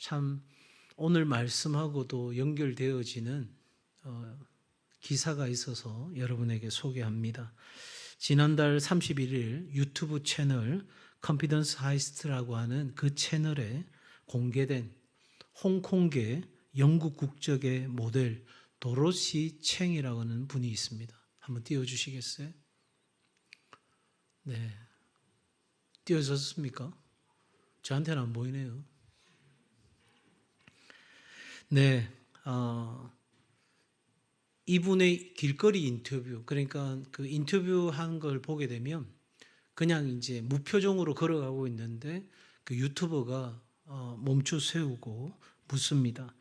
참 오늘 말씀하고도 연결되어지는 기사가 있어서 여러분에게 소개합니다. 지난달 31일 유튜브 채널 컨피던스 하이스트라고 하는 그 채널에 공개된 홍콩계 영국 국적의 모델 도로시 챙이라고 하는 분이 있습니다. 한번 띄워주시겠어요? 네, 띄워졌습니까? 저한테는 안 보이네요. 네, 이분의 길거리 인터뷰, 그러니까 그 인터뷰한 걸 보게 되면 그냥 이제 무표정으로 걸어가고 있는데 그 유튜버가 멈춰 세우고 묻습니다.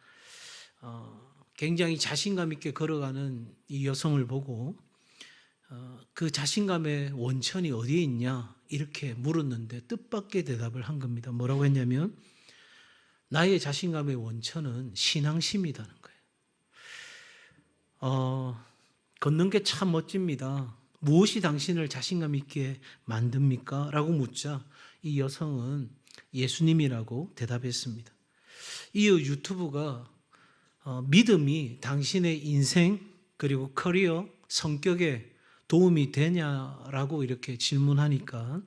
굉장히 자신감 있게 걸어가는 이 여성을 보고 그 자신감의 원천이 어디에 있냐 이렇게 물었는데 뜻밖의 대답을 한 겁니다. 뭐라고 했냐면 나의 자신감의 원천은 신앙심이라는 거예요. 걷는 게 참 멋집니다. 무엇이 당신을 자신감 있게 만듭니까? 라고 묻자 이 여성은 예수님이라고 대답했습니다. 이 유튜브가 믿음이 당신의 인생 그리고 커리어, 성격에 도움이 되냐라고 이렇게 질문하니까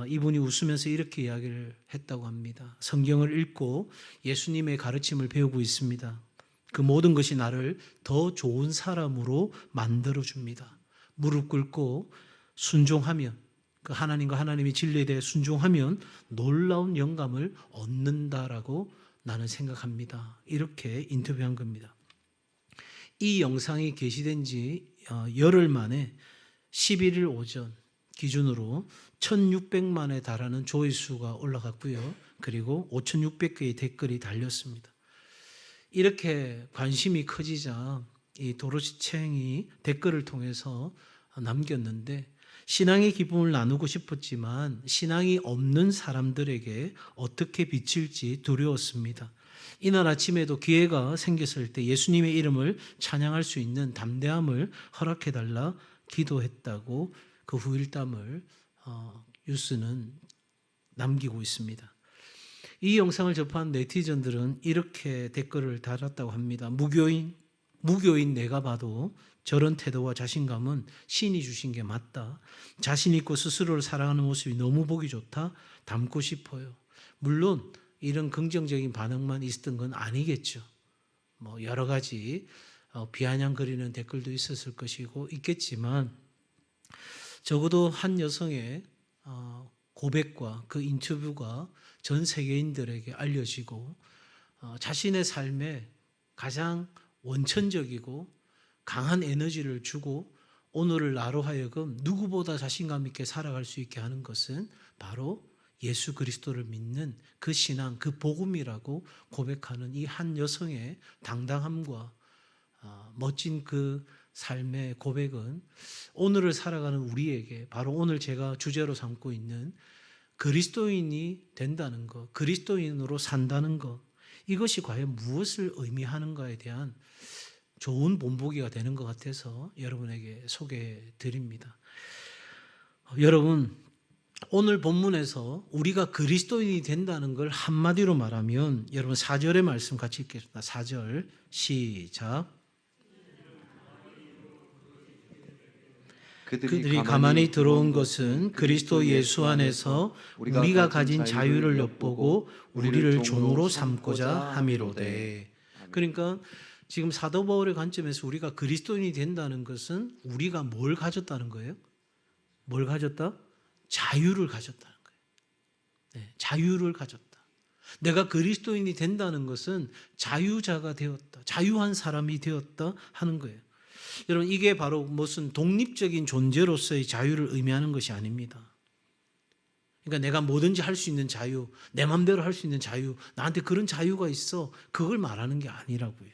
이분이 웃으면서 이렇게 이야기를 했다고 합니다. 성경을 읽고 예수님의 가르침을 배우고 있습니다. 그 모든 것이 나를 더 좋은 사람으로 만들어줍니다. 무릎 꿇고 순종하면, 그 하나님과 하나님의 진리에 대해 순종하면 놀라운 영감을 얻는다라고 나는 생각합니다. 이렇게 인터뷰한 겁니다. 이 영상이 게시된 지 열흘 만에 11일 오전 기준으로 1600만에 달하는 조회수가 올라갔고요. 그리고 5600개의 댓글이 달렸습니다. 이렇게 관심이 커지자 이 도로시 챙이 댓글을 통해서 남겼는데 신앙의 기쁨을 나누고 싶었지만 신앙이 없는 사람들에게 어떻게 비칠지 두려웠습니다. 이날 아침에도 기회가 생겼을 때 예수님의 이름을 찬양할 수 있는 담대함을 허락해달라 기도했다고 그 후일담을 뉴스는 남기고 있습니다. 이 영상을 접한 네티즌들은 이렇게 댓글을 달았다고 합니다. 무교인 내가 봐도 저런 태도와 자신감은 신이 주신 게 맞다. 자신 있고 스스로를 사랑하는 모습이 너무 보기 좋다. 닮고 싶어요. 물론 이런 긍정적인 반응만 있었던 건 아니겠죠. 뭐 여러 가지 비아냥거리는 댓글도 있었을 것이고 있겠지만 적어도 한 여성의 고백과 그 인터뷰가 전 세계인들에게 알려지고 자신의 삶에 가장 원천적이고 강한 에너지를 주고 오늘을 나로 하여금 누구보다 자신감 있게 살아갈 수 있게 하는 것은 바로 예수 그리스도를 믿는 그 신앙, 그 복음이라고 고백하는 이 한 여성의 당당함과 멋진 그 삶의 고백은 오늘을 살아가는 우리에게 바로 오늘 제가 주제로 삼고 있는 그리스도인이 된다는 것, 그리스도인으로 산다는 것, 이것이 과연 무엇을 의미하는가에 대한 좋은 본보기가 되는 것 같아서 여러분에게 소개해 드립니다. 여러분, 오늘 본문에서 우리가 그리스도인이 된다는 걸 한마디로 말하면 여러분 4절의 말씀 같이 읽겠습니다. 4절 시작. 그들이 가만히 들어온 것은 그리스도 예수 안에서 우리가 가진 자유를 엿보고 우리를 종으로 삼고자 함이로되. 그러니까 지금 사도 바울의 관점에서 우리가 그리스도인이 된다는 것은 우리가 뭘 가졌다는 거예요? 뭘 가졌다? 자유를 가졌다는 거예요. 네, 자유를 가졌다. 내가 그리스도인이 된다는 것은 자유자가 되었다. 자유한 사람이 되었다 하는 거예요. 여러분, 이게 바로 무슨 독립적인 존재로서의 자유를 의미하는 것이 아닙니다. 그러니까 내가 뭐든지 할 수 있는 자유, 내 마음대로 할 수 있는 자유, 나한테 그런 자유가 있어, 그걸 말하는 게 아니라고요.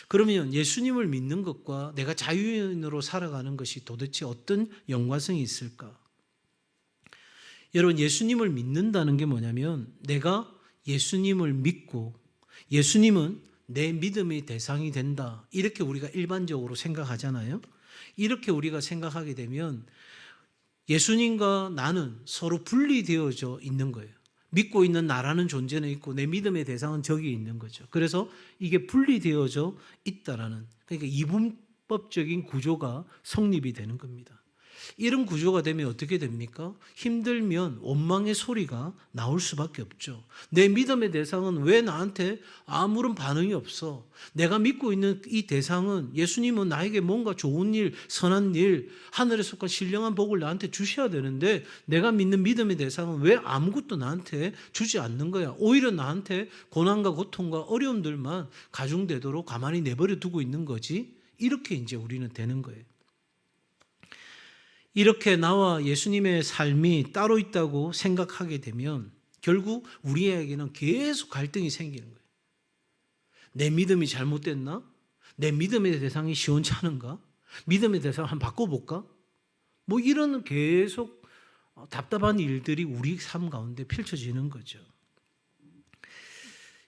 그러면 예수님을 믿는 것과 내가 자유인으로 살아가는 것이 도대체 어떤 연관성이 있을까? 여러분, 예수님을 믿는다는 게 뭐냐면 내가 예수님을 믿고 예수님은 내 믿음의 대상이 된다. 이렇게 우리가 일반적으로 생각하잖아요. 이렇게 우리가 생각하게 되면 예수님과 나는 서로 분리되어져 있는 거예요. 믿고 있는 나라는 존재는 있고 내 믿음의 대상은 저기 있는 거죠. 그래서 이게 분리되어져 있다라는, 그러니까 이분법적인 구조가 성립이 되는 겁니다. 이런 구조가 되면 어떻게 됩니까? 힘들면 원망의 소리가 나올 수밖에 없죠. 내 믿음의 대상은 왜 나한테 아무런 반응이 없어? 내가 믿고 있는 이 대상은, 예수님은 나에게 뭔가 좋은 일, 선한 일, 하늘에서 신령한 복을 나한테 주셔야 되는데 내가 믿는 믿음의 대상은 왜 아무것도 나한테 주지 않는 거야? 오히려 나한테 고난과 고통과 어려움들만 가중되도록 가만히 내버려 두고 있는 거지? 이렇게 이제 우리는 되는 거예요. 이렇게 나와 예수님의 삶이 따로 있다고 생각하게 되면 결국 우리에게는 계속 갈등이 생기는 거예요. 내 믿음이 잘못됐나? 내 믿음의 대상이 시원찮은가? 믿음의 대상을 한번 바꿔볼까? 뭐 이런 계속 답답한 일들이 우리 삶 가운데 펼쳐지는 거죠.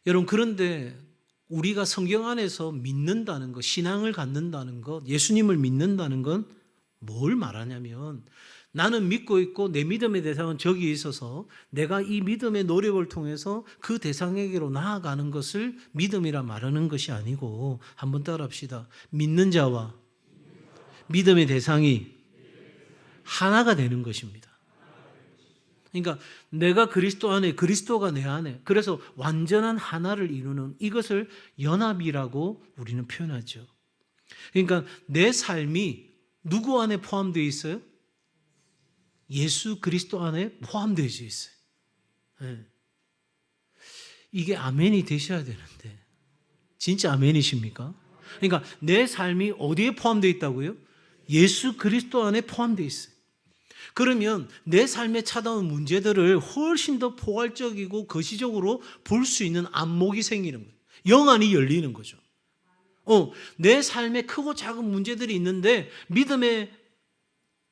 여러분, 그런데 우리가 성경 안에서 믿는다는 것, 신앙을 갖는다는 것, 예수님을 믿는다는 건 뭘 말하냐면, 나는 믿고 있고 내 믿음의 대상은 저기 있어서 내가 이 믿음의 노력을 통해서 그 대상에게로 나아가는 것을 믿음이라 말하는 것이 아니고, 한번 따라합시다. 믿는 자와 믿음의 대상이 하나가 되는 것입니다. 그러니까 내가 그리스도 안에, 그리스도가 내 안에, 그래서 완전한 하나를 이루는 이것을 연합이라고 우리는 표현하죠. 그러니까 내 삶이 누구 안에 포함되어 있어요? 예수 그리스도 안에 포함되어 있어요. 네. 이게 아멘이 되셔야 되는데 진짜 아멘이십니까? 그러니까 내 삶이 어디에 포함되어 있다고요? 예수 그리스도 안에 포함되어 있어요. 그러면 내 삶에 찾아온 문제들을 훨씬 더 포괄적이고 거시적으로 볼 수 있는 안목이 생기는 거예요. 영안이 열리는 거죠. 내 삶에 크고 작은 문제들이 있는데 믿음의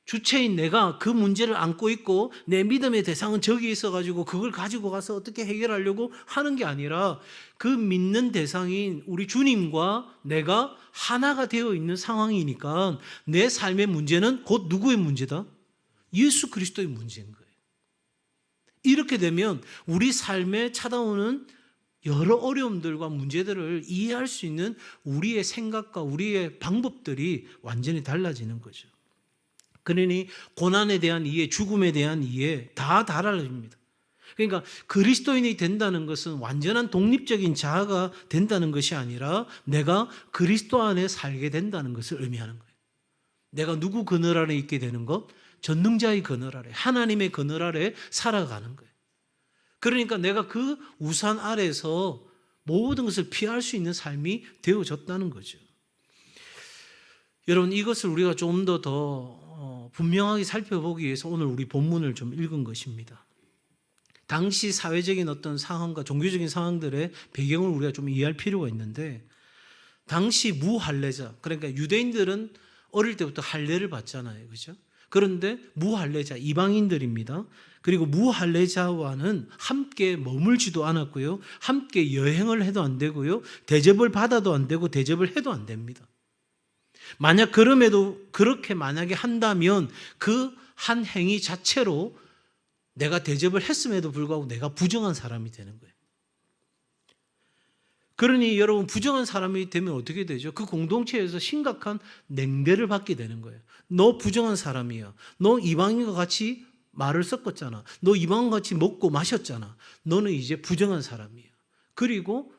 주체인 내가 그 문제를 안고 있고 내 믿음의 대상은 저기 있어가지고 그걸 가지고 가서 어떻게 해결하려고 하는 게 아니라 그 믿는 대상인 우리 주님과 내가 하나가 되어 있는 상황이니까 내 삶의 문제는 곧 누구의 문제다? 예수 그리스도의 문제인 거예요. 이렇게 되면 우리 삶에 찾아오는 여러 어려움들과 문제들을 이해할 수 있는 우리의 생각과 우리의 방법들이 완전히 달라지는 거죠. 그러니 고난에 대한 이해, 죽음에 대한 이해 다 달라집니다. 그러니까 그리스도인이 된다는 것은 완전한 독립적인 자아가 된다는 것이 아니라 내가 그리스도 안에 살게 된다는 것을 의미하는 거예요. 내가 누구 그늘 아래 있게 되는 것? 전능자의 그늘 아래, 하나님의 그늘 아래 살아가는 거예요. 그러니까 내가 그 우산 아래서 모든 것을 피할 수 있는 삶이 되어졌다는 거죠. 여러분, 이것을 우리가 좀 더 분명하게 살펴보기 위해서 오늘 우리 본문을 좀 읽은 것입니다. 당시 사회적인 어떤 상황과 종교적인 상황들의 배경을 우리가 좀 이해할 필요가 있는데, 당시 무할례자, 그러니까 유대인들은 어릴 때부터 할례를 받잖아요. 그렇죠? 그런데 무할례자, 이방인들입니다. 그리고 무할례자와는 함께 머물지도 않았고요. 함께 여행을 해도 안 되고요. 대접을 받아도 안 되고 대접을 해도 안 됩니다. 만약 그럼에도 그렇게 만약에 한다면 그 한 행위 자체로 내가 대접을 했음에도 불구하고 내가 부정한 사람이 되는 거예요. 그러니 여러분, 부정한 사람이 되면 어떻게 되죠? 그 공동체에서 심각한 냉대를 받게 되는 거예요. 너 부정한 사람이야. 너 이방인과 같이 말을 섞었잖아. 너 이방인과 같이 먹고 마셨잖아. 너는 이제 부정한 사람이야. 그리고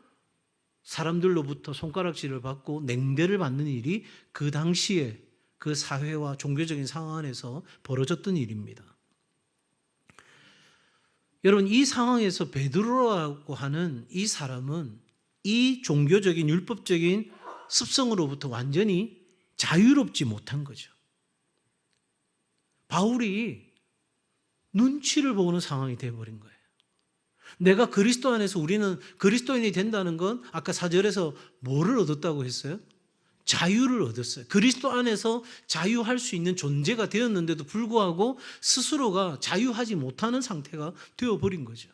사람들로부터 손가락질을 받고 냉대를 받는 일이 그 당시에 그 사회와 종교적인 상황 안에서 벌어졌던 일입니다. 여러분, 이 상황에서 베드로라고 하는 이 사람은 이 종교적인 율법적인 습성으로부터 완전히 자유롭지 못한 거죠. 바울이 눈치를 보는 상황이 되어버린 거예요. 내가 그리스도 안에서, 우리는 그리스도인이 된다는 건 아까 4절에서 뭐를 얻었다고 했어요? 자유를 얻었어요. 그리스도 안에서 자유할 수 있는 존재가 되었는데도 불구하고 스스로가 자유하지 못하는 상태가 되어버린 거죠.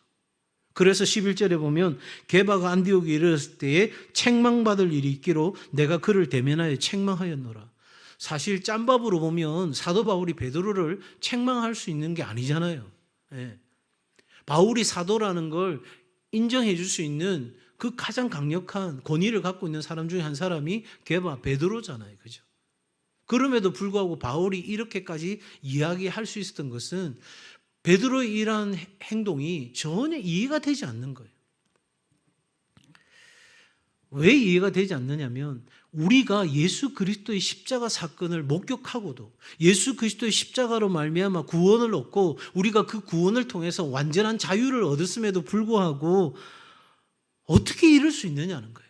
그래서 11절에 보면 게바가 안디옥에 이르렀을 때에 책망받을 일이 있기로 내가 그를 대면하여 책망하였노라. 사실 짬밥으로 보면 사도 바울이 베드로를 책망할 수 있는 게 아니잖아요. 예. 바울이 사도라는 걸 인정해 줄 수 있는 그 가장 강력한 권위를 갖고 있는 사람 중에 한 사람이 게바 베드로잖아요. 그죠? 그럼에도 불구하고 바울이 이렇게까지 이야기할 수 있었던 것은 베드로의 이러한 행동이 전혀 이해가 되지 않는 거예요. 왜 이해가 되지 않느냐면 우리가 예수 그리스도의 십자가 사건을 목격하고도 예수 그리스도의 십자가로 말미암아 구원을 얻고 우리가 그 구원을 통해서 완전한 자유를 얻었음에도 불구하고 어떻게 이럴 수 있느냐는 거예요.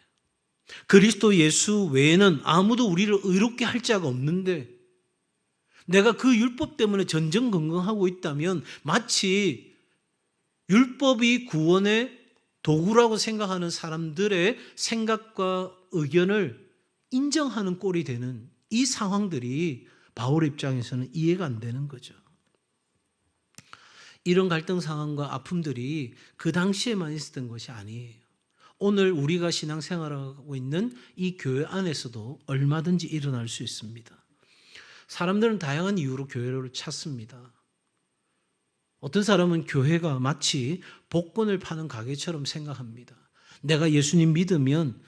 그리스도 예수 외에는 아무도 우리를 의롭게 할 자가 없는데 내가 그 율법 때문에 전전긍긍하고 있다면 마치 율법이 구원의 도구라고 생각하는 사람들의 생각과 의견을 인정하는 꼴이 되는 이 상황들이 바울의 입장에서는 이해가 안 되는 거죠. 이런 갈등 상황과 아픔들이 그 당시에만 있었던 것이 아니에요. 오늘 우리가 신앙생활하고 있는 이 교회 안에서도 얼마든지 일어날 수 있습니다. 사람들은 다양한 이유로 교회를 찾습니다. 어떤 사람은 교회가 마치 복권을 파는 가게처럼 생각합니다. 내가 예수님 믿으면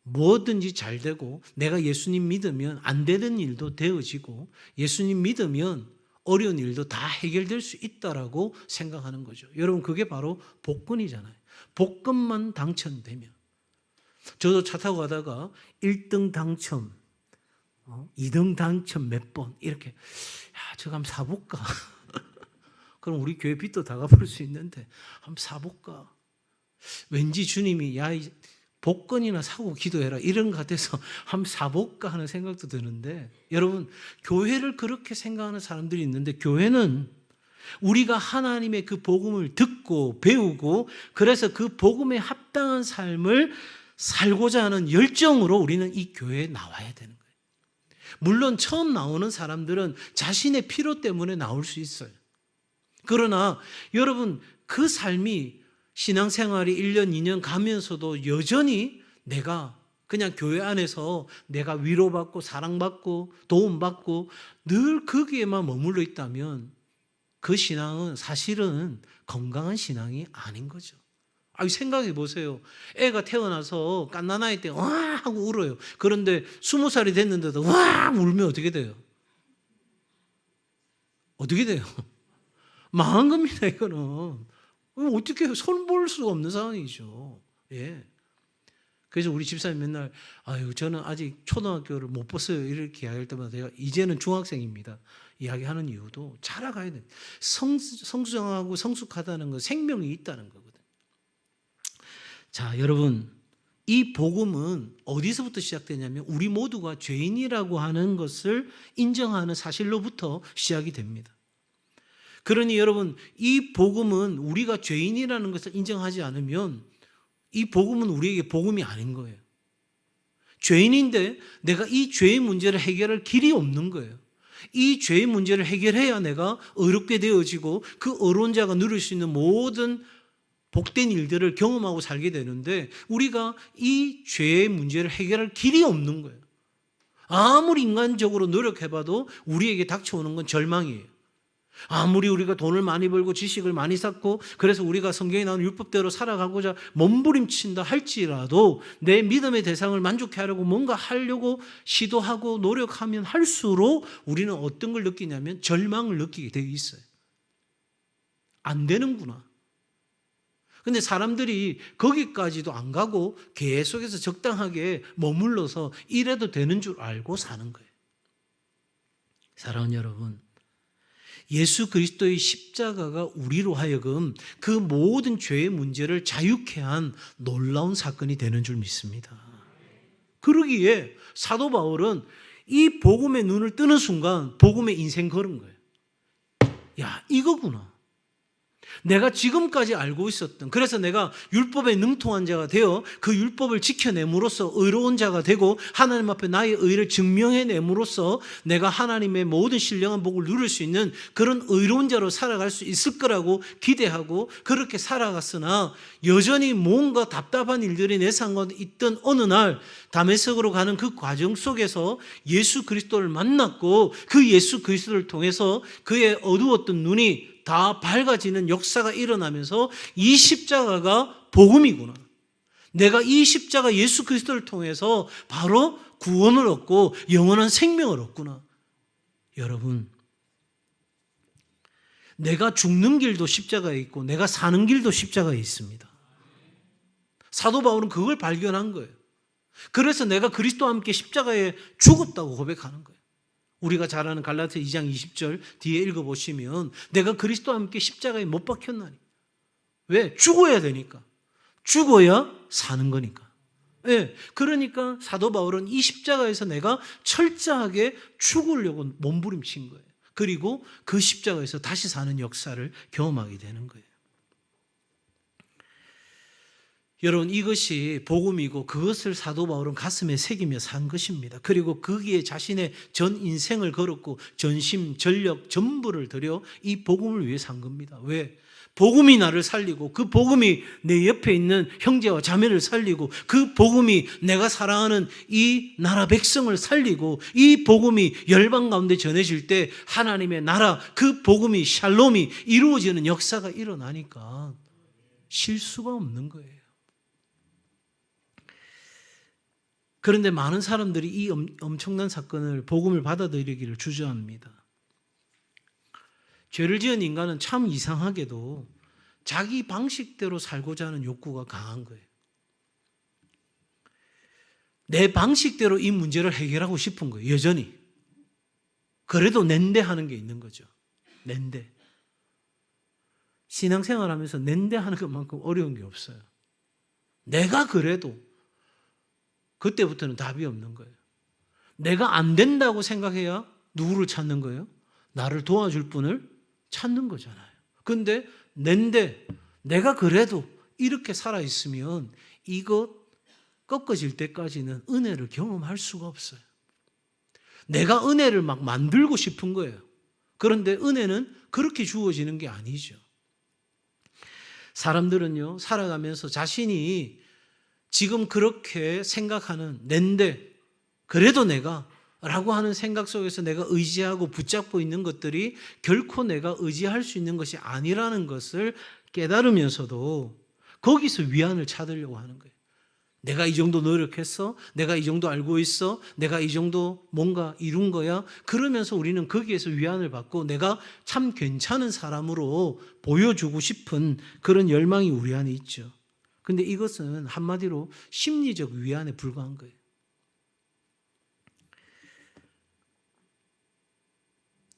뭐든지 잘 되고 내가 예수님 믿으면 안 되는 일도 되어지고 예수님 믿으면 어려운 일도 다 해결될 수 있다라고 생각하는 거죠. 여러분 그게 바로 복권이잖아요. 복권만 당첨되면 저도 차 타고 가다가 1등 당첨 2등 당첨 몇 번 이렇게 저거 한번 사볼까? 그럼 우리 교회 빚도 다 갚을 수 있는데 한번 사볼까? 왠지 주님이 야 복권이나 사고 기도해라 이런 것 같아서 한번 사볼까 하는 생각도 드는데 여러분 교회를 그렇게 생각하는 사람들이 있는데 교회는 우리가 하나님의 그 복음을 듣고 배우고 그래서 그 복음에 합당한 삶을 살고자 하는 열정으로 우리는 이 교회에 나와야 되는 거예요. 물론 처음 나오는 사람들은 자신의 필요 때문에 나올 수 있어요. 그러나 여러분 그 삶이 신앙생활이 1년, 2년 가면서도 여전히 내가 그냥 교회 안에서 내가 위로받고 사랑받고 도움받고 늘 거기에만 머물러 있다면 그 신앙은 사실은 건강한 신앙이 아닌 거죠. 생각해 보세요. 애가 태어나서 갓난아이 때 와 하고 울어요. 그런데 20살이 됐는데도 와 울면 어떻게 돼요? 어떻게 돼요? 망한 겁니다, 이거는. 어떻게 해요? 손볼 수가 없는 상황이죠. 예. 그래서 우리 집사님 맨날, 저는 아직 초등학교를 못 봤어요. 이렇게 이야기할 때마다 제가 이제는 중학생입니다. 이야기하는 이유도 자라가야 돼. 성장하고 성숙하다는 건 생명이 있다는 거거든요. 자, 여러분. 이 복음은 어디서부터 시작되냐면 우리 모두가 죄인이라고 하는 것을 인정하는 사실로부터 시작이 됩니다. 그러니 여러분 이 복음은 우리가 죄인이라는 것을 인정하지 않으면 이 복음은 우리에게 복음이 아닌 거예요. 죄인인데 내가 이 죄의 문제를 해결할 길이 없는 거예요. 이 죄의 문제를 해결해야 내가 의롭게 되어지고 그 의로운 자가 누릴 수 있는 모든 복된 일들을 경험하고 살게 되는데 우리가 이 죄의 문제를 해결할 길이 없는 거예요. 아무리 인간적으로 노력해봐도 우리에게 닥쳐오는 건 절망이에요. 아무리 우리가 돈을 많이 벌고 지식을 많이 쌓고 그래서 우리가 성경에 나오는 율법대로 살아가고자 몸부림친다 할지라도 내 믿음의 대상을 만족해 하려고 뭔가 하려고 시도하고 노력하면 할수록 우리는 어떤 걸 느끼냐면 절망을 느끼게 되어 있어요. 안 되는구나. 근데 사람들이 거기까지도 안 가고 계속해서 적당하게 머물러서 이래도 되는 줄 알고 사는 거예요. 사랑하는 여러분, 예수 그리스도의 십자가가 우리로 하여금 그 모든 죄의 문제를 자유케 한 놀라운 사건이 되는 줄 믿습니다. 그러기에 사도 바울은 이 복음의 눈을 뜨는 순간 복음의 인생 걸은 거예요. 야, 이거구나. 내가 지금까지 알고 있었던, 그래서 내가 율법에 능통한 자가 되어 그 율법을 지켜냄으로써 의로운 자가 되고 하나님 앞에 나의 의를 증명해냄으로써 내가 하나님의 모든 신령한 복을 누릴 수 있는 그런 의로운 자로 살아갈 수 있을 거라고 기대하고 그렇게 살아갔으나 여전히 뭔가 답답한 일들이 내 상관에 있던 어느 날 다메섹으로 가는 그 과정 속에서 예수 그리스도를 만났고 그 예수 그리스도를 통해서 그의 어두웠던 눈이 다 밝아지는 역사가 일어나면서 이 십자가가 복음이구나. 내가 이 십자가 예수 그리스도를 통해서 바로 구원을 얻고 영원한 생명을 얻구나. 여러분, 내가 죽는 길도 십자가에 있고 내가 사는 길도 십자가에 있습니다. 사도 바울은 그걸 발견한 거예요. 그래서 내가 그리스도와 함께 십자가에 죽었다고 고백하는 거예요. 우리가 잘 아는 갈라디아 2장 20절 뒤에 읽어보시면 내가 그리스도와 함께 십자가에 못 박혔나니. 왜? 죽어야 되니까. 죽어야 사는 거니까. 예, 그러니까 사도 바울은 이 십자가에서 내가 철저하게 죽으려고 몸부림친 거예요. 그리고 그 십자가에서 다시 사는 역사를 경험하게 되는 거예요. 여러분, 이것이 복음이고 그것을 사도 바울은 가슴에 새기며 산 것입니다. 그리고 거기에 자신의 전 인생을 걸었고 전심, 전력, 전부를 들여 이 복음을 위해 산 겁니다. 왜? 복음이 나를 살리고 그 복음이 내 옆에 있는 형제와 자매를 살리고 그 복음이 내가 사랑하는 이 나라 백성을 살리고 이 복음이 열방 가운데 전해질 때 하나님의 나라, 그 복음이 샬롬이 이루어지는 역사가 일어나니까 쉴 수가 없는 거예요. 그런데 많은 사람들이 이 엄청난 사건을 복음을 받아들이기를 주저합니다. 죄를 지은 인간은 참 이상하게도 자기 방식대로 살고자 하는 욕구가 강한 거예요. 내 방식대로 이 문제를 해결하고 싶은 거예요. 여전히. 그래도 낸대하는 게 있는 거죠. 낸대. 신앙생활하면서 낸대하는 것만큼 어려운 게 없어요. 내가 그래도 그때부터는 답이 없는 거예요. 내가 안 된다고 생각해야 누구를 찾는 거예요? 나를 도와줄 분을 찾는 거잖아요. 그런데 낸데 내가 그래도 이렇게 살아있으면 이것 꺾어질 때까지는 은혜를 경험할 수가 없어요. 내가 은혜를 막 만들고 싶은 거예요. 그런데 은혜는 그렇게 주어지는 게 아니죠. 사람들은요, 살아가면서 자신이 지금 그렇게 생각하는 낸데 그래도 내가 라고 하는 생각 속에서 내가 의지하고 붙잡고 있는 것들이 결코 내가 의지할 수 있는 것이 아니라는 것을 깨달으면서도 거기서 위안을 찾으려고 하는 거예요. 내가 이 정도 노력했어? 내가 이 정도 알고 있어? 내가 이 정도 뭔가 이룬 거야? 그러면서 우리는 거기에서 위안을 받고 내가 참 괜찮은 사람으로 보여주고 싶은 그런 열망이 우리 안에 있죠. 근데 이것은 한마디로 심리적 위안에 불과한 거예요.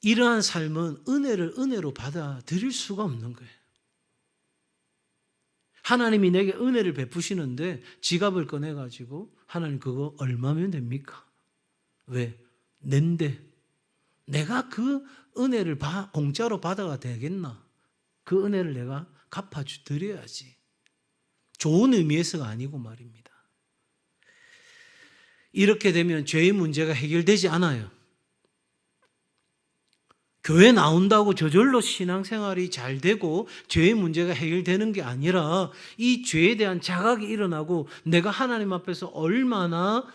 이러한 삶은 은혜를 은혜로 받아들일 수가 없는 거예요. 하나님이 내게 은혜를 베푸시는데 지갑을 꺼내가지고 하나님 그거 얼마면 됩니까? 왜? 낸데 내가 그 은혜를 공짜로 받아가 되겠나? 그 은혜를 내가 갚아드려야지. 좋은 의미에서가 아니고 말입니다. 이렇게 되면 죄의 문제가 해결되지 않아요. 교회 나온다고 저절로 신앙생활이 잘 되고 죄의 문제가 해결되는 게 아니라 이 죄에 대한 자각이 일어나고 내가 하나님 앞에서 얼마나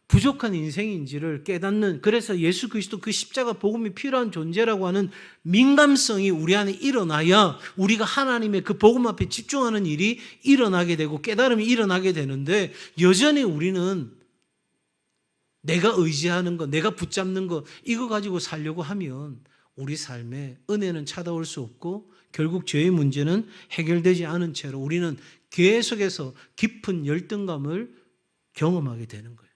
부족한 인생인지를 깨닫는, 그래서 예수 그리스도 그 십자가 복음이 필요한 존재라고 하는 민감성이 우리 안에 일어나야 우리가 하나님의 그 복음 앞에 집중하는 일이 일어나게 되고 깨달음이 일어나게 되는데, 여전히 우리는 내가 의지하는 것, 내가 붙잡는 것, 이거 가지고 살려고 하면 우리 삶에 은혜는 찾아올 수 없고 결국 죄의 문제는 해결되지 않은 채로 우리는 계속해서 깊은 열등감을 경험하게 되는 거예요.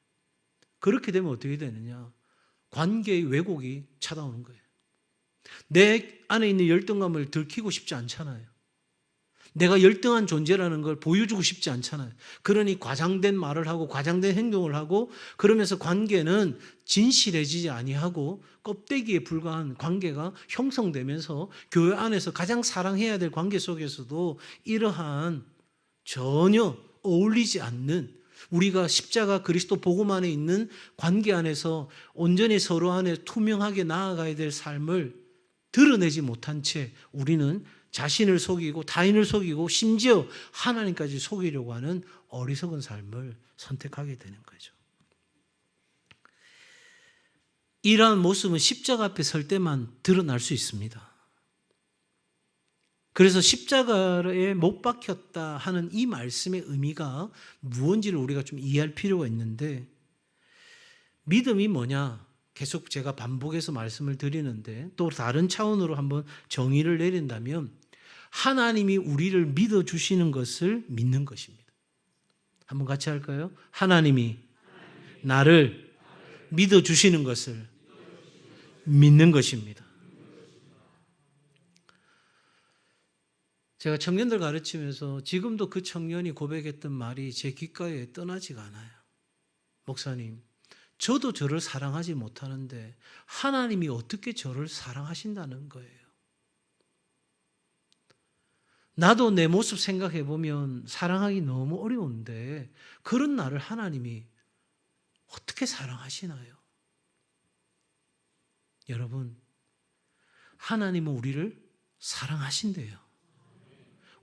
그렇게 되면 어떻게 되느냐? 관계의 왜곡이 찾아오는 거예요. 내 안에 있는 열등감을 들키고 싶지 않잖아요. 내가 열등한 존재라는 걸 보여주고 싶지 않잖아요. 그러니 과장된 말을 하고 과장된 행동을 하고 그러면서 관계는 진실해지지 아니하고 껍데기에 불과한 관계가 형성되면서 교회 안에서 가장 사랑해야 될 관계 속에서도 이러한 전혀 어울리지 않는, 우리가 십자가 그리스도 복음 안에 있는 관계 안에서 온전히 서로 안에 투명하게 나아가야 될 삶을 드러내지 못한 채 우리는 자신을 속이고 타인을 속이고 심지어 하나님까지 속이려고 하는 어리석은 삶을 선택하게 되는 거죠. 이러한 모습은 십자가 앞에 설 때만 드러날 수 있습니다. 그래서 십자가에 못 박혔다 하는 이 말씀의 의미가 무엇인지를 우리가 좀 이해할 필요가 있는데, 믿음이 뭐냐? 계속 제가 반복해서 말씀을 드리는데, 또 다른 차원으로 한번 정의를 내린다면 하나님이 우리를 믿어주시는 것을 믿는 것입니다. 한번 같이 할까요? 하나님이 나를 믿어주시는 것을 믿는 것입니다. 제가 청년들 가르치면서 지금도 그 청년이 고백했던 말이 제 귓가에 떠나지가 않아요. 목사님, 저도 저를 사랑하지 못하는데 하나님이 어떻게 저를 사랑하신다는 거예요. 나도 내 모습 생각해 보면 사랑하기 너무 어려운데 그런 나를 하나님이 어떻게 사랑하시나요? 여러분, 하나님은 우리를 사랑하신대요.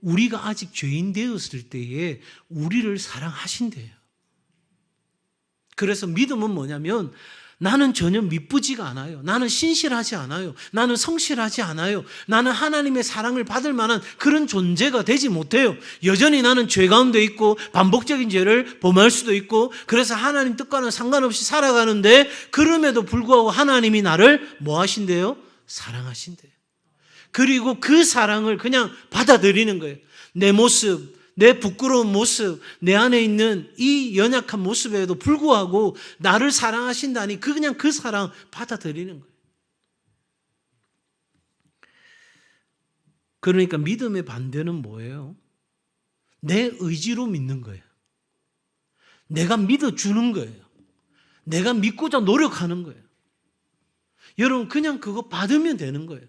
우리가 아직 죄인 되었을 때에 우리를 사랑하신대요. 그래서 믿음은 뭐냐면, 나는 전혀 미쁘지가 않아요. 나는 신실하지 않아요. 나는 성실하지 않아요. 나는 하나님의 사랑을 받을 만한 그런 존재가 되지 못해요. 여전히 나는 죄 가운데 있고 반복적인 죄를 범할 수도 있고, 그래서 하나님 뜻과는 상관없이 살아가는데, 그럼에도 불구하고 하나님이 나를 뭐 하신대요? 사랑하신대요. 그리고 그 사랑을 그냥 받아들이는 거예요. 내 모습, 내 부끄러운 모습, 내 안에 있는 이 연약한 모습에도 불구하고 나를 사랑하신다니 그냥 그 사랑 받아들이는 거예요. 그러니까 믿음의 반대는 뭐예요? 내 의지로 믿는 거예요. 내가 믿어주는 거예요. 내가 믿고자 노력하는 거예요. 여러분, 그냥 그거 받으면 되는 거예요.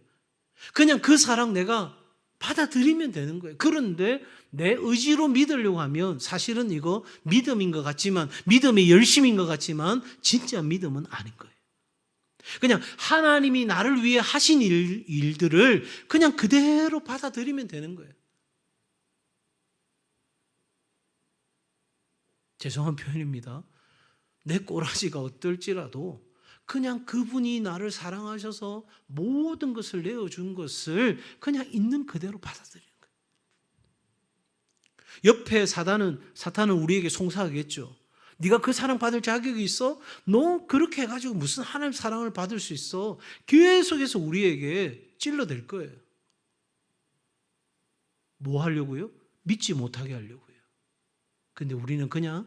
그냥 그 사랑 내가 받아들이면 되는 거예요. 그런데 내 의지로 믿으려고 하면 사실은 이거 믿음인 것 같지만, 믿음의 열심인 것 같지만 진짜 믿음은 아닌 거예요. 그냥 하나님이 나를 위해 하신 일들을 그냥 그대로 받아들이면 되는 거예요. 죄송한 표현입니다. 내 꼬라지가 어떨지라도 그냥 그분이 나를 사랑하셔서 모든 것을 내어준 것을 그냥 있는 그대로 받아들이는 거예요. 옆에 사탄은 우리에게 송사하겠죠. 네가 그 사랑 받을 자격이 있어? 너 그렇게 해가지고 무슨 하나님 사랑을 받을 수 있어? 계속해서 우리에게 찔러댈 거예요. 뭐 하려고요? 믿지 못하게 하려고요. 근데 우리는 그냥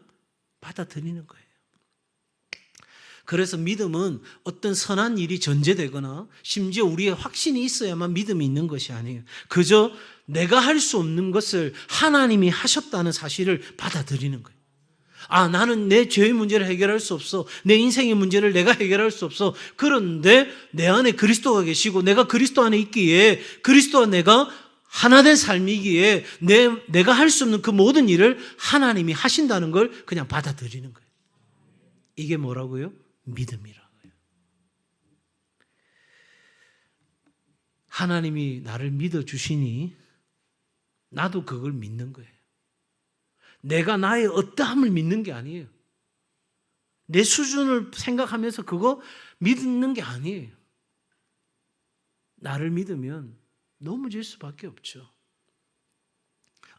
받아들이는 거예요. 그래서 믿음은 어떤 선한 일이 전제되거나 심지어 우리의 확신이 있어야만 믿음이 있는 것이 아니에요. 그저 내가 할 수 없는 것을 하나님이 하셨다는 사실을 받아들이는 거예요. 아, 나는 내 죄의 문제를 해결할 수 없어. 내 인생의 문제를 내가 해결할 수 없어. 그런데 내 안에 그리스도가 계시고 내가 그리스도 안에 있기에, 그리스도와 내가 하나 된 삶이기에 내가 할 수 없는 그 모든 일을 하나님이 하신다는 걸 그냥 받아들이는 거예요. 이게 뭐라고요? 믿음이라고요. 하나님이 나를 믿어주시니 나도 그걸 믿는 거예요. 내가 나의 어떠함을 믿는 게 아니에요. 내 수준을 생각하면서 그거 믿는 게 아니에요. 나를 믿으면 넘어질 수밖에 없죠.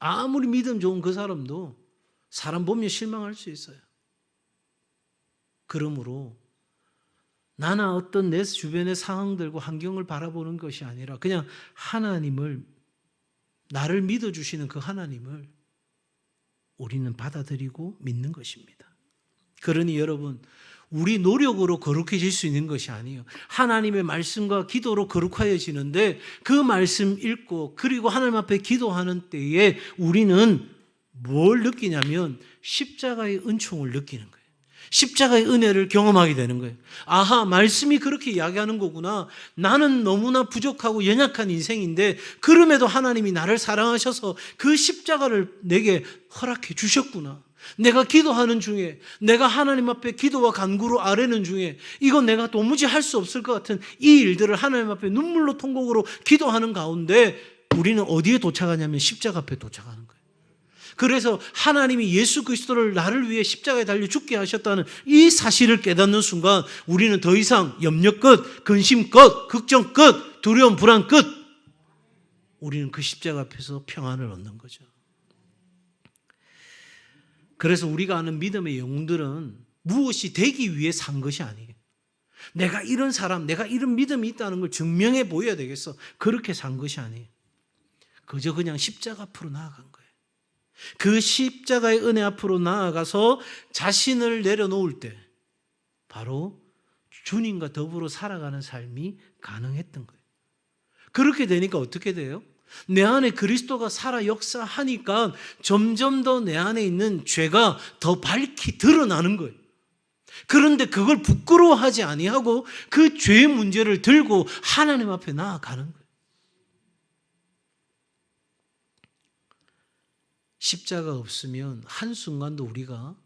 아무리 믿음 좋은 그 사람도 사람 보면 실망할 수 있어요. 그러므로 나나 어떤 내 주변의 상황들과 환경을 바라보는 것이 아니라 그냥 하나님을, 나를 믿어주시는 그 하나님을 우리는 받아들이고 믿는 것입니다. 그러니 여러분, 우리 노력으로 거룩해질 수 있는 것이 아니에요. 하나님의 말씀과 기도로 거룩하여지는데, 그 말씀 읽고 그리고 하나님 앞에 기도하는 때에 우리는 뭘 느끼냐면 십자가의 은총을 느끼는 거예요. 십자가의 은혜를 경험하게 되는 거예요. 아하, 말씀이 그렇게 이야기하는 거구나. 나는 너무나 부족하고 연약한 인생인데 그럼에도 하나님이 나를 사랑하셔서 그 십자가를 내게 허락해 주셨구나. 내가 기도하는 중에, 내가 하나님 앞에 기도와 간구로 아뢰는 중에 이건 내가 도무지 할 수 없을 것 같은 이 일들을 하나님 앞에 눈물로 통곡으로 기도하는 가운데 우리는 어디에 도착하냐면 십자가 앞에 도착하는 거예요. 그래서 하나님이 예수 그리스도를 나를 위해 십자가에 달려 죽게 하셨다는 이 사실을 깨닫는 순간 우리는 더 이상 염려 끝, 근심 끝, 걱정 끝, 두려움, 불안 끝. 우리는 그 십자가 앞에서 평안을 얻는 거죠. 그래서 우리가 아는 믿음의 영웅들은 무엇이 되기 위해 산 것이 아니에요. 내가 이런 사람, 내가 이런 믿음이 있다는 걸 증명해 보여야 되겠어. 그렇게 산 것이 아니에요. 그저 그냥 십자가 앞으로 나아간 거예요. 그 십자가의 은혜 앞으로 나아가서 자신을 내려놓을 때 바로 주님과 더불어 살아가는 삶이 가능했던 거예요. 그렇게 되니까 어떻게 돼요? 내 안에 그리스도가 살아 역사하니까 점점 더 내 안에 있는 죄가 더 밝히 드러나는 거예요. 그런데 그걸 부끄러워하지 아니하고 그 죄의 문제를 들고 하나님 앞에 나아가는 거예요. 십자가 없으면 한순간도 우리가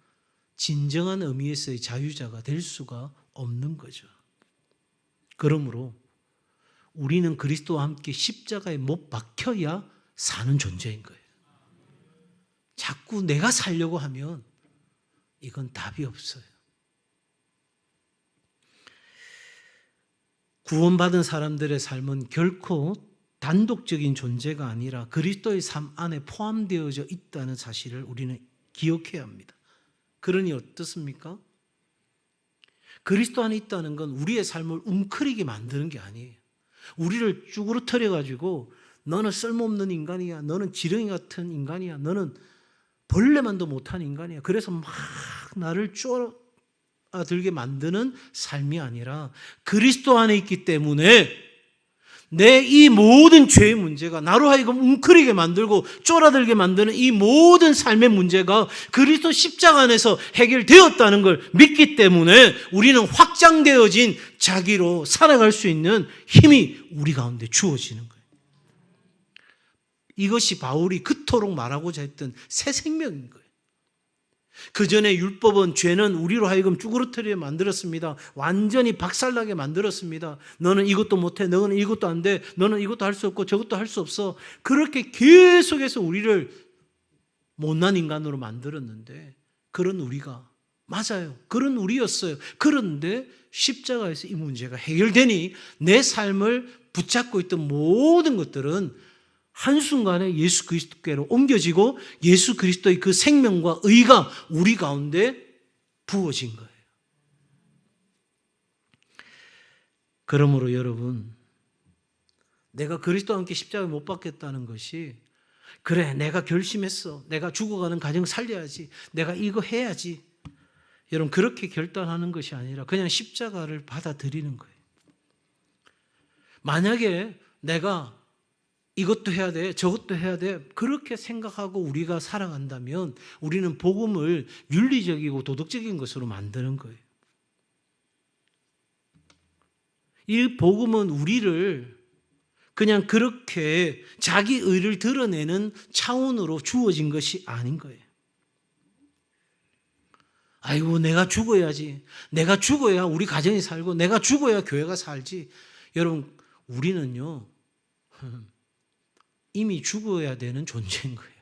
진정한 의미에서의 자유자가 될 수가 없는 거죠. 그러므로 우리는 그리스도와 함께 십자가에 못 박혀야 사는 존재인 거예요. 자꾸 내가 살려고 하면 이건 답이 없어요. 구원받은 사람들의 삶은 결코 단독적인 존재가 아니라 그리스도의 삶 안에 포함되어져 있다는 사실을 우리는 기억해야 합니다. 그러니 어떻습니까? 그리스도 안에 있다는 건 우리의 삶을 웅크리게 만드는 게 아니에요. 우리를 쭈그러뜨려 가지고 너는 쓸모없는 인간이야, 너는 지렁이 같은 인간이야, 너는 벌레만도 못한 인간이야, 그래서 막 나를 쫓아들게 만드는 삶이 아니라 그리스도 안에 있기 때문에 내 이 모든 죄의 문제가 나로 하여금 웅크리게 만들고 쫄아들게 만드는 이 모든 삶의 문제가 그리스도 십자가 안에서 해결되었다는 걸 믿기 때문에 우리는 확장되어진 자기로 살아갈 수 있는 힘이 우리 가운데 주어지는 거예요. 이것이 바울이 그토록 말하고자 했던 새 생명인 거예요. 그 전에 율법은 죄는 우리로 하여금 쭈그러뜨리게 만들었습니다. 완전히 박살나게 만들었습니다. 너는 이것도 못해, 너는 이것도 안 돼, 너는 이것도 할 수 없고 저것도 할 수 없어. 그렇게 계속해서 우리를 못난 인간으로 만들었는데, 그런 우리가, 맞아요, 그런 우리였어요. 그런데 십자가에서 이 문제가 해결되니 내 삶을 붙잡고 있던 모든 것들은 한순간에 예수 그리스도께로 옮겨지고 예수 그리스도의 그 생명과 의가 우리 가운데 부어진 거예요. 그러므로 여러분, 내가 그리스도와 함께 십자가에 못 박겠다는 것이, 그래 내가 결심했어, 내가 죽어가는 가정 살려야지, 내가 이거 해야지, 여러분 그렇게 결단하는 것이 아니라 그냥 십자가를 받아들이는 거예요. 만약에 내가 이것도 해야 돼, 저것도 해야 돼, 그렇게 생각하고 우리가 살아간다면 우리는 복음을 윤리적이고 도덕적인 것으로 만드는 거예요. 이 복음은 우리를 그냥 그렇게 자기 의를 드러내는 차원으로 주어진 것이 아닌 거예요. 아이고 내가 죽어야지, 내가 죽어야 우리 가정이 살고 내가 죽어야 교회가 살지. 여러분 우리는요 이미 죽어야 되는 존재인 거예요.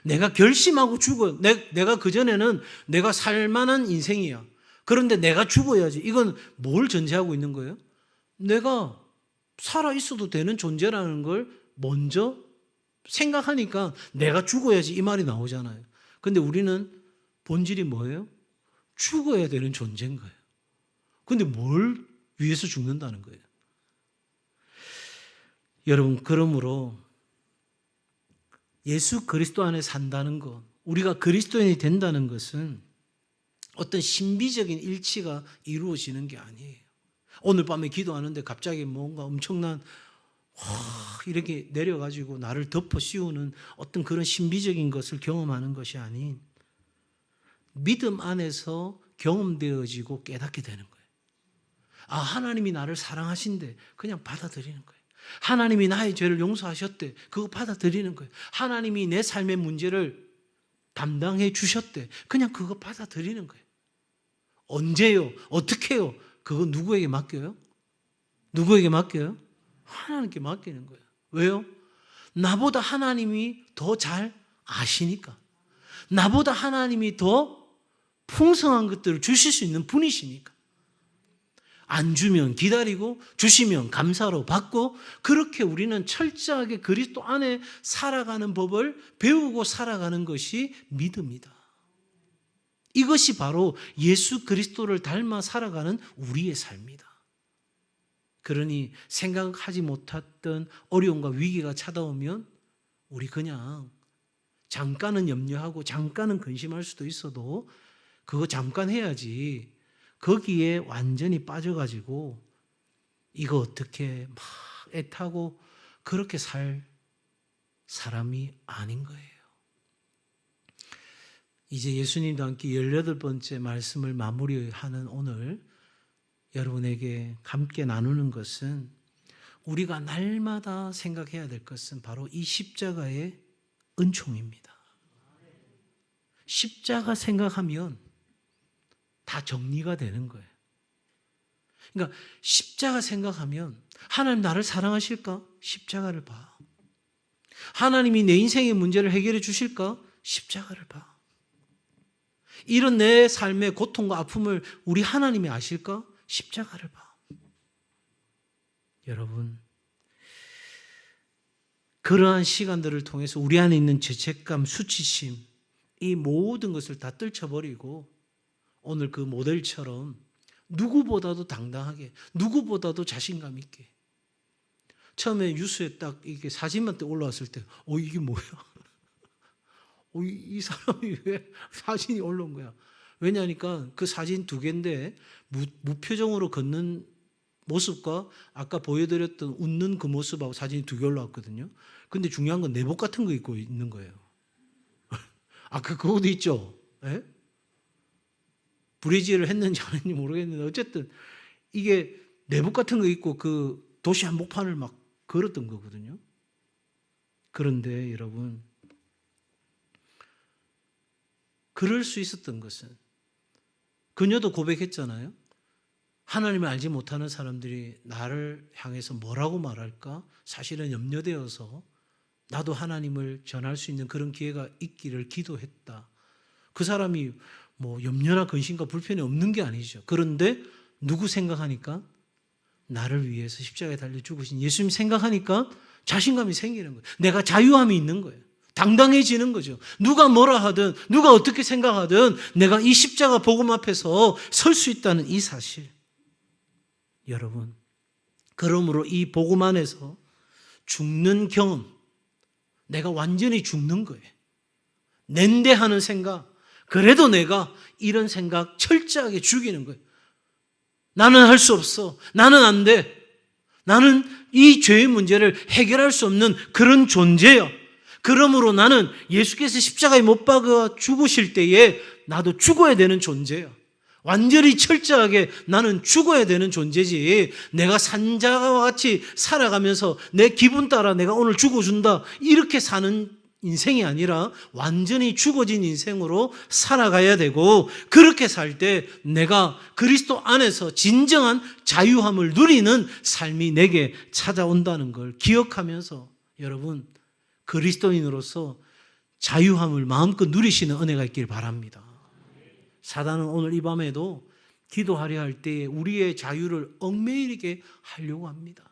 내가 결심하고 죽어. 내가 그전에는 내가 살만한 인생이야. 그런데 내가 죽어야지. 이건 뭘 전제하고 있는 거예요? 내가 살아있어도 되는 존재라는 걸 먼저 생각하니까 내가 죽어야지 이 말이 나오잖아요. 근데 우리는 본질이 뭐예요? 죽어야 되는 존재인 거예요. 근데 뭘 위해서 죽는다는 거예요? 여러분, 그러므로 예수 그리스도 안에 산다는 것, 우리가 그리스도인이 된다는 것은 어떤 신비적인 일치가 이루어지는 게 아니에요. 오늘 밤에 기도하는데 갑자기 뭔가 엄청난 이렇게 내려가지고 나를 덮어 씌우는 어떤 그런 신비적인 것을 경험하는 것이 아닌 믿음 안에서 경험되어지고 깨닫게 되는 거예요. 아, 하나님이 나를 사랑하신대. 그냥 받아들이는 거예요. 하나님이 나의 죄를 용서하셨대. 그거 받아들이는 거예요. 하나님이 내 삶의 문제를 담당해 주셨대. 그냥 그거 받아들이는 거예요. 언제요? 어떻게 해요? 그거 누구에게 맡겨요? 누구에게 맡겨요? 하나님께 맡기는 거예요. 왜요? 나보다 하나님이 더 잘 아시니까. 나보다 하나님이 더 풍성한 것들을 주실 수 있는 분이시니까. 안 주면 기다리고 주시면 감사로 받고 그렇게 우리는 철저하게 그리스도 안에 살아가는 법을 배우고 살아가는 것이 믿음이다. 이것이 바로 예수 그리스도를 닮아 살아가는 우리의 삶이다. 그러니 생각하지 못했던 어려움과 위기가 찾아오면 우리 그냥 잠깐은 염려하고 잠깐은 근심할 수도 있어도 그거 잠깐 해야지 거기에 완전히 빠져가지고 이거 어떻게 막 애타고 그렇게 살 사람이 아닌 거예요. 이제 예수님과 함께 18번째 말씀을 마무리하는 오늘 여러분에게 함께 나누는 것은 우리가 날마다 생각해야 될 것은 바로 이 십자가의 은총입니다. 십자가 생각하면 다 정리가 되는 거예요. 그러니까 십자가 생각하면 하나님 나를 사랑하실까? 십자가를 봐. 하나님이 내 인생의 문제를 해결해 주실까? 십자가를 봐. 이런 내 삶의 고통과 아픔을 우리 하나님이 아실까? 십자가를 봐. 여러분, 그러한 시간들을 통해서 우리 안에 있는 죄책감, 수치심, 이 모든 것을 다 떨쳐버리고 오늘 그 모델처럼 누구보다도 당당하게, 누구보다도 자신감 있게. 처음에 뉴스에 딱 이게 사진만 딱 올라왔을 때, 이게 뭐야? 이 사람이 왜 사진이 올라온 거야? 왜냐니까 그 사진 2개인데 무표정으로 걷는 모습과 아까 보여드렸던 웃는 그 모습하고 사진이 2개 올라왔거든요. 근데 중요한 건 내복 같은 거 입고 있는 거예요. 아까 그것도 있죠? 예? 브래지를 했는지 안 했는지 모르겠는데 어쨌든 이게 내복 같은 거 입고 그 도시 한복판을 막 걸었던 거거든요. 그런데 여러분, 그럴 수 있었던 것은 그녀도 고백했잖아요. 하나님을 알지 못하는 사람들이 나를 향해서 뭐라고 말할까? 사실은 염려되어서 나도 하나님을 전할 수 있는 그런 기회가 있기를 기도했다. 그 사람이 뭐 염려나 근심과 불편이 없는 게 아니죠. 그런데 누구 생각하니까? 나를 위해서 십자가에 달려 죽으신 예수님 생각하니까 자신감이 생기는 거예요. 내가 자유함이 있는 거예요. 당당해지는 거죠. 누가 뭐라 하든 누가 어떻게 생각하든 내가 이 십자가 복음 앞에서 설 수 있다는 이 사실. 여러분, 그러므로 이 복음 안에서 죽는 경험, 내가 완전히 죽는 거예요. 낸대하는 생각, 그래도 내가 이런 생각 철저하게 죽이는 거예요. 나는 할 수 없어. 나는 안 돼. 나는 이 죄의 문제를 해결할 수 없는 그런 존재야. 그러므로 나는 예수께서 십자가에 못 박아 죽으실 때에 나도 죽어야 되는 존재야. 완전히 철저하게 나는 죽어야 되는 존재지. 내가 산자와 같이 살아가면서 내 기분 따라 내가 오늘 죽어준다 이렇게 사는 인생이 아니라 완전히 죽어진 인생으로 살아가야 되고, 그렇게 살 때 내가 그리스도 안에서 진정한 자유함을 누리는 삶이 내게 찾아온다는 걸 기억하면서 여러분, 그리스도인으로서 자유함을 마음껏 누리시는 은혜가 있길 바랍니다. 사단은 오늘 이 밤에도 기도하려 할 때에 우리의 자유를 얽매이게 하려고 합니다.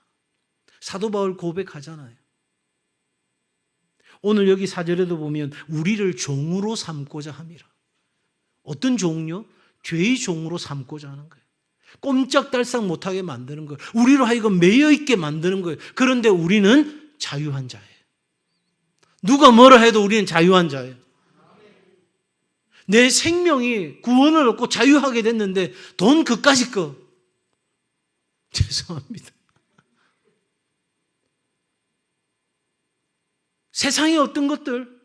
사도 바울 고백하잖아요. 오늘 여기 4절에도 보면 우리를 종으로 삼고자 함이라. 어떤 종요? 죄의 종으로 삼고자 하는 거예요. 꼼짝달싹 못하게 만드는 거예요. 우리로 하여금 매여있게 만드는 거예요. 그런데 우리는 자유한 자예요. 누가 뭐라 해도 우리는 자유한 자예요. 내 생명이 구원을 얻고 자유하게 됐는데 돈 그까짓 거 죄송합니다. 세상의 어떤 것들,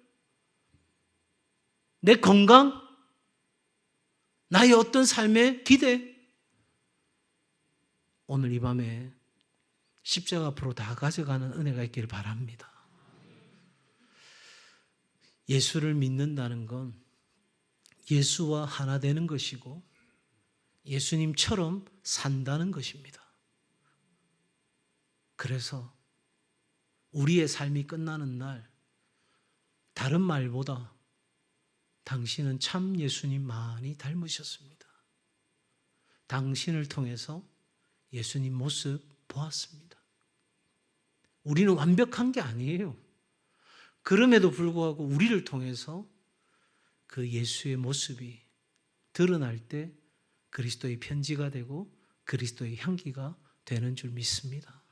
내 건강, 나의 어떤 삶의 기대, 오늘 이 밤에 십자가 앞으로 다 가져가는 은혜가 있기를 바랍니다. 예수를 믿는다는 건 예수와 하나 되는 것이고 예수님처럼 산다는 것입니다. 그래서 우리의 삶이 끝나는 날, 다른 말보다 당신은 참 예수님 많이 닮으셨습니다. 당신을 통해서 예수님 모습 보았습니다. 우리는 완벽한 게 아니에요. 그럼에도 불구하고 우리를 통해서 그 예수의 모습이 드러날 때 그리스도의 편지가 되고 그리스도의 향기가 되는 줄 믿습니다.